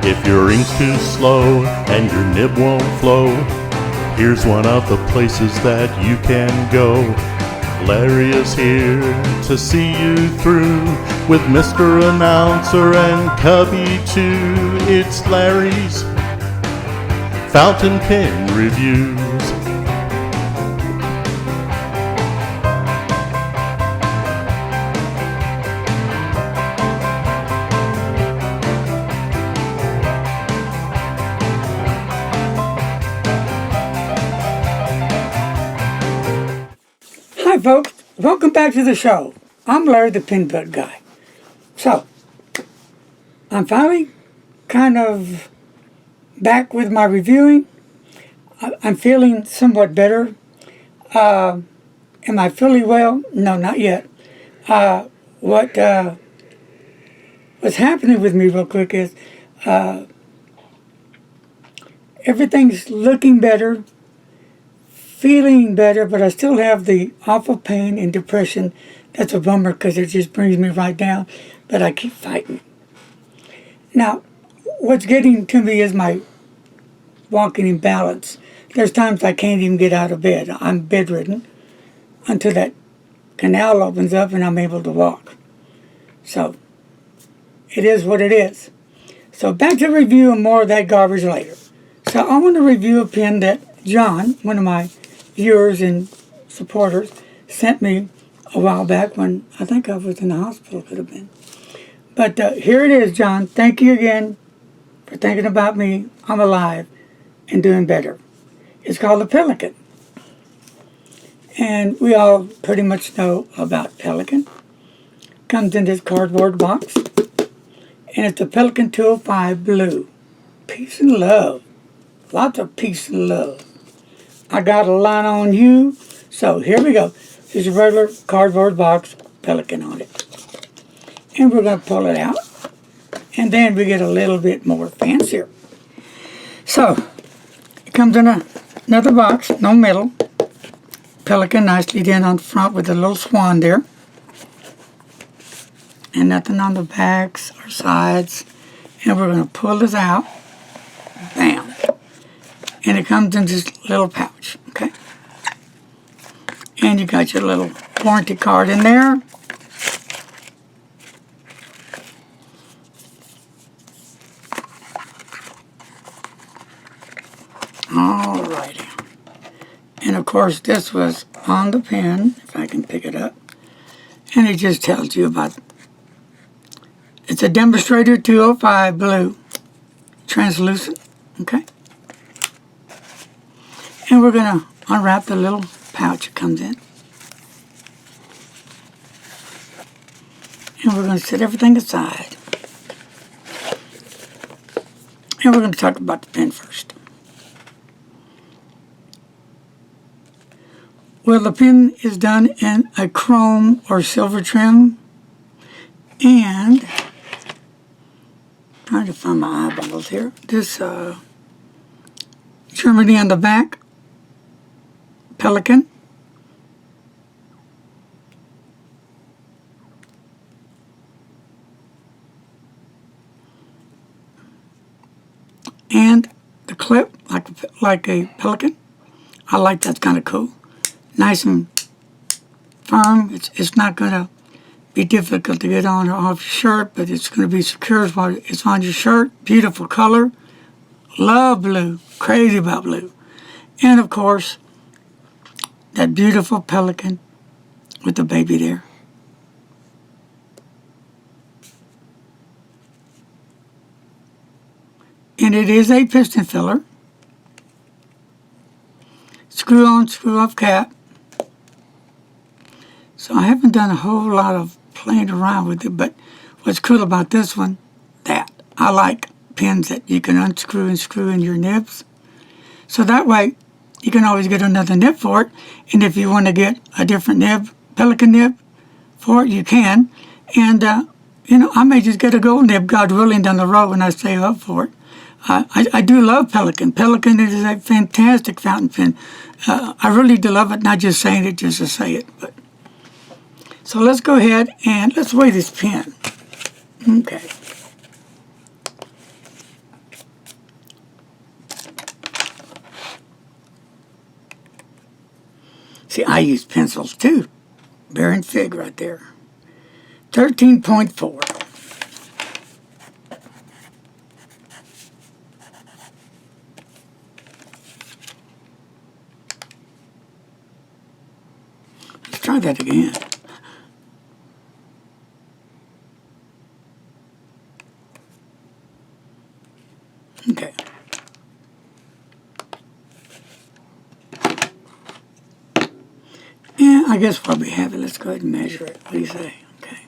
If your ink's too slow and your nib won't flow, here's one of the places that you can go. Larry is here to see you through with Mr. Announcer and Cubby too. It's Larry's Fountain Pen Reviews. Hi folks, welcome back to the show. I'm Larry the Pen Bud Guy. So, I'm finally kind of back with my reviewing. I'm feeling somewhat better. Am I fully well? No, not yet. What's happening with me real quick is everything's looking better, feeling better, but I still have the awful pain and depression. That's a bummer because it just brings me right down, but I keep fighting. Now, what's getting to me is my walking imbalance. There's times I can't even get out of bed. I'm bedridden until that canal opens up and I'm able to walk. So, it is what it is. So back to review and more of that garbage later. So I want to review a pen that John, one of my viewers and supporters, sent me a while back when I think I was in the hospital, could have been. But here it is, John. Thank you again for thinking about me. I'm alive and doing better. It's called the Pelikan. And we all pretty much know about Pelikan. Comes in this cardboard box. And it's the Pelikan 205 Blue. Peace and love. Lots of peace and love. I got a line on you. So here we go. There's a regular cardboard box, Pelikan on it. And we're going to pull it out. And then we get a little bit more fancier. So, it comes in another box, no metal. Pelikan nicely done on the front with a little swan there. And nothing on the backs or sides. And we're going to pull this out. Bam. And it comes in this little pouch, okay? And you got your little warranty card in there. Alrighty. And of course this was on the pen, if I can pick it up. And it just tells you about, it's a Demonstrator 205 Blue. Translucent, okay? And we're going to unwrap the little pouch it comes in. And we're going to set everything aside. And we're going to talk about the pen first. Well, the pen is done in a chrome or silver trim. And, trying to find my eyeballs here. This Germany on the back. Pelikan. And the clip, like a Pelikan. I like that's kind of cool. Nice and firm. It's not going to be difficult to get on or off your shirt, but it's going to be secure while it's on your shirt. Beautiful color. Love blue. Crazy about blue. And of course, that beautiful Pelikan with the baby there. And it is a piston filler. Screw on, screw off cap. So I haven't done a whole lot of playing around with it, but what's cool about this one, that I like pens that you can unscrew and screw in your nibs. So that way, you can always get another nib for it. And if you want to get a different nib, Pelikan nib for it, you can. And, I may just get a gold nib, God willing, down the road when I save up for it. I do love Pelikan. Pelikan is a fantastic fountain pen. I really do love it, not just saying it just to say it. But so let's go ahead and let's weigh this pen. Okay. I use pencils too. Bear and Fig right there. 13.4. Let's try that again. Okay. Yeah, I guess while we have it, let's go ahead and measure it. What do you say? Okay.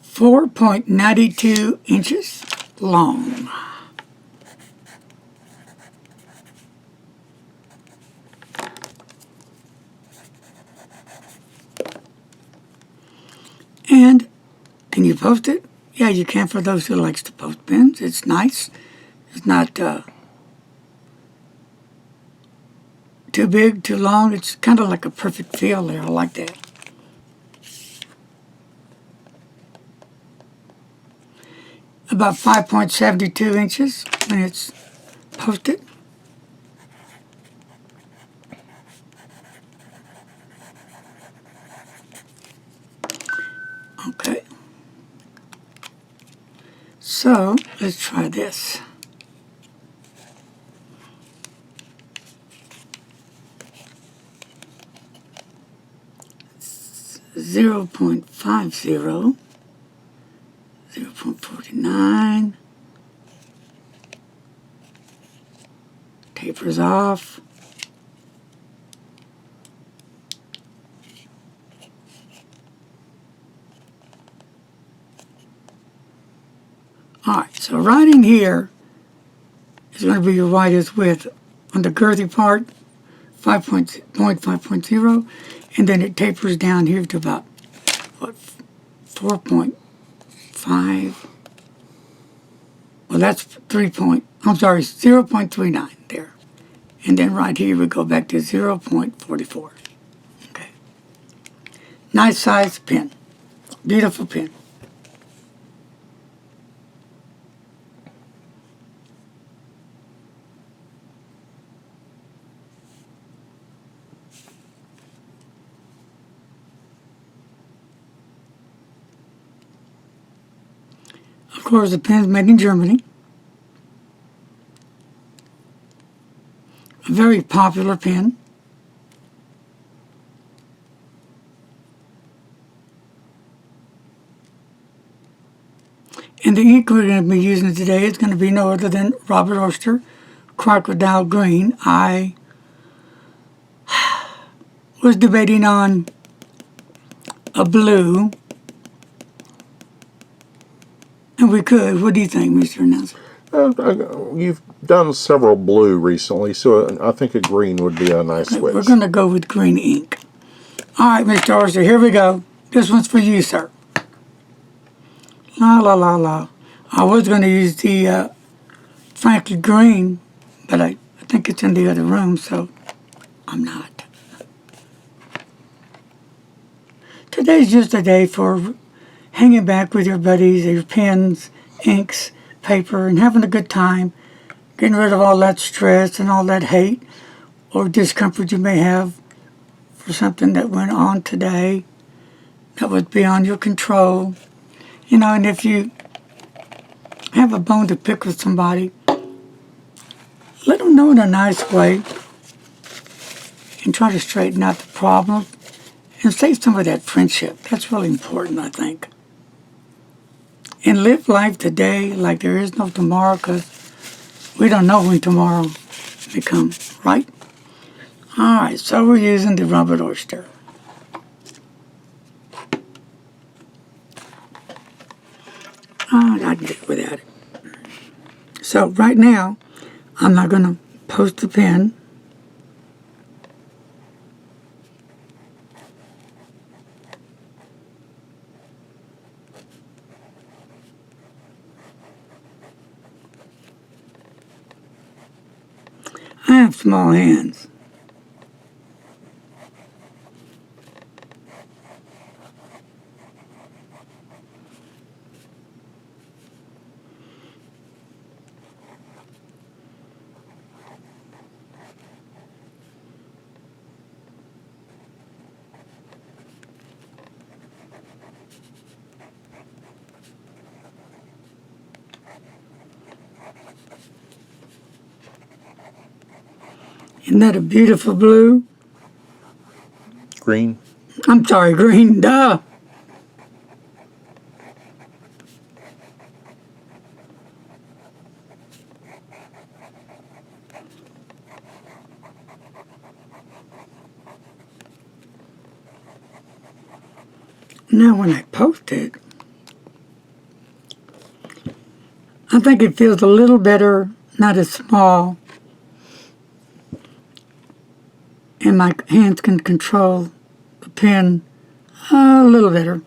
4.92 inches long. And can you post it? Yeah, you can for those who likes to post pens. It's nice. It's not too big, too long. It's kind of like a perfect feel there. I like that. About 5.72 inches when it's posted. Okay. So let's try this. It's 0.50, 0.49. Tapers off. Alright, so right in here is going to be your widest width on the girthy part, 5.0, and then it tapers down here to about, what, 4.5. Well, that's 0.39 there. And then right here we go back to 0.44. Okay. Nice size pen. Beautiful pen. Of course, the pen's made in Germany. A very popular pen. And the ink we're going to be using today is going to be no other than Robert Oyster Crocodile Green. I was debating on a blue, and we could. What do you think, Mr. Announcer? You've done several blue recently, so I think a green would be a nice switch. We're going to go with green ink. All right, Mr. Oyster, here we go. This one's for you, sir. La, la, la, la. I was going to use the Franklin Green, but I think it's in the other room, so I'm not. Today's just a day for hanging back with your buddies, your pens, inks, paper, and having a good time, getting rid of all that stress and all that hate or discomfort you may have for something that went on today that was beyond your control. You know, and if you have a bone to pick with somebody, let them know in a nice way and try to straighten out the problem and save some of that friendship. That's really important, I think. And live life today like there is no tomorrow, because we don't know when tomorrow may come, right? All right, so we're using the Robert Oyster. Oh, I can get without it. So right now, I'm not going to post the pen. I have small hands. Isn't that a beautiful blue? Green. I'm sorry, green, duh. Now when I post it, I think it feels a little better, not as small, and my hands can control the pen a little better.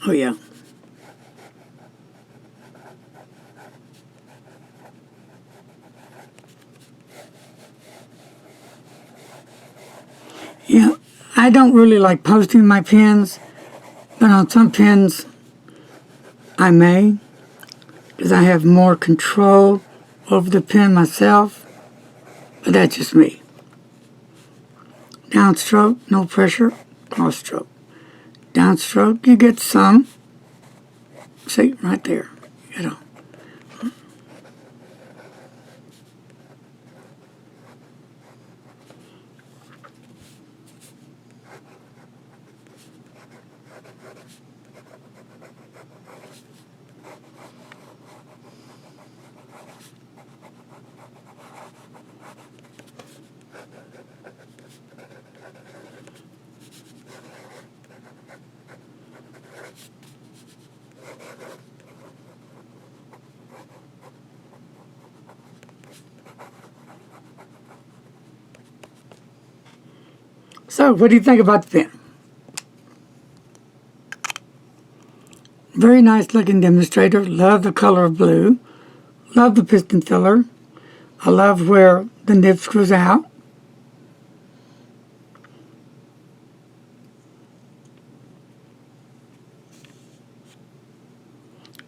Oh yeah. Yeah, I don't really like posting my pens, but on some pens I may, because I have more control over the pen myself, but that's just me. Downstroke, no pressure, cross stroke. Downstroke, you get some. See, right there, you know. So, what do you think about the pen? Very nice looking demonstrator. Love the color of blue. Love the piston filler. I love where the nib screws out.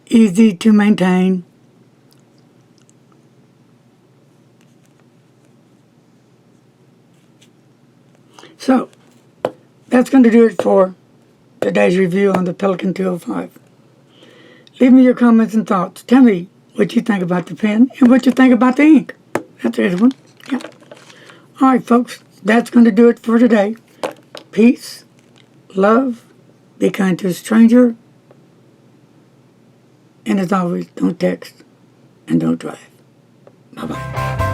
Easy to maintain. So, that's going to do it for today's review on the Pelikan 205. Leave me your comments and thoughts. Tell me what you think about the pen and what you think about the ink. That's a good one. Yeah. All right, folks. That's going to do it for today. Peace, love, be kind to a stranger, and as always, don't text and don't drive. Bye-bye.